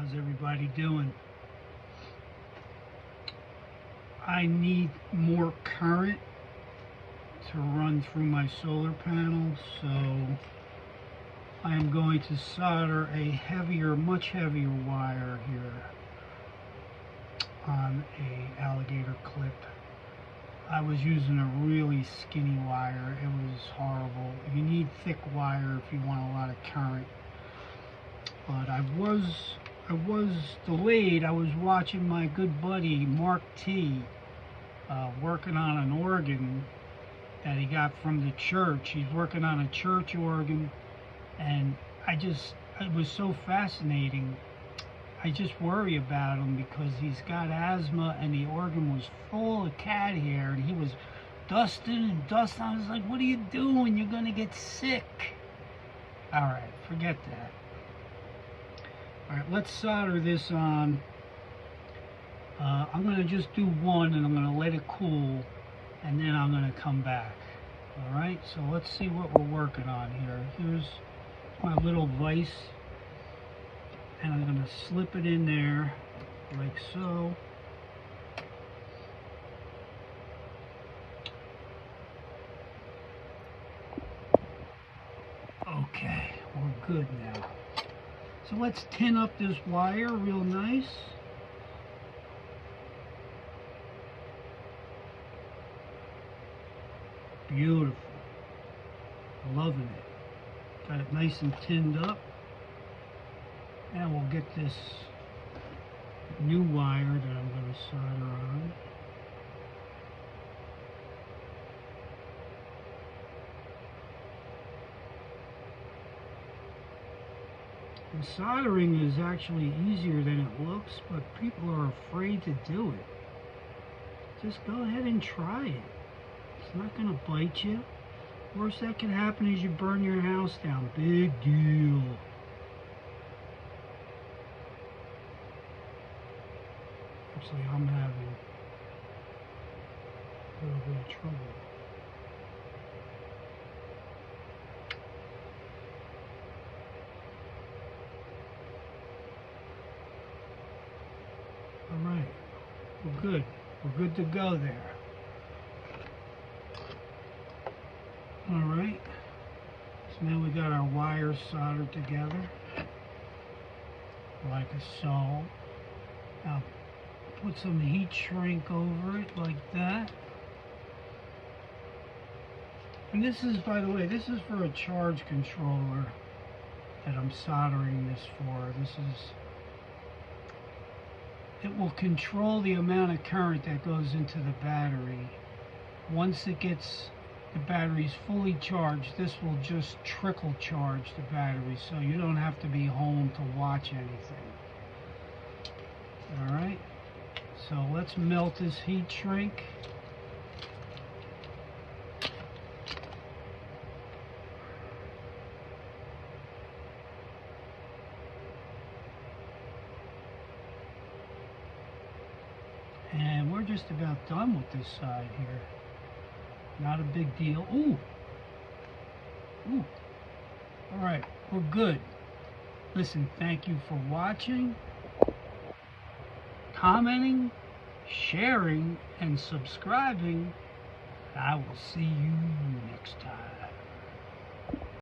How's everybody doing? I need more current to run through my solar panels, so I am going to solder a heavier, much heavier wire here on a alligator clip. I was using a really skinny wire. It was horrible. You need thick wire if you want a lot of current. But I was delayed. I was watching my good buddy Mark T working on an organ that he got from the church. He's working on a church organ, and it was so fascinating. I just worry about him because he's got asthma, and the organ was full of cat hair, and he was dusting and dusting. I was like, what are you doing? You're gonna get sick. All right, forget that. All right, let's solder this on. I'm going to just do one, and I'm going to let it cool, and then I'm going to come back. All right, so let's see what we're working on here. Here's my little vise, and I'm going to slip it in there like so. Okay, we're good now. So let's tin up this wire real nice. Beautiful. Loving it. Got it nice and tinned up. And we'll get this new wire that I'm going to solder on. And soldering is actually easier than it looks, but people are afraid to do it. Just go ahead and try it. It's not going to bite you. Worst that can happen is you burn your house down. Big deal. Actually, I'm having a little bit of trouble. All right, we're good. We're good to go there. All right, so now we got our wires soldered together like so. Now put some heat shrink over it like that. And this is, by the way, this is for a charge controller that I'm soldering this for. It will control the amount of current that goes into the battery. Once the battery's fully charged, this will just trickle charge the battery, so you don't have to be home to watch anything. All right, so let's melt this heat shrink. And we're just about done with this side here. Not a big deal. Ooh. Ooh. All right, we're good. Listen, thank you for watching, commenting, sharing, and subscribing. I will see you next time.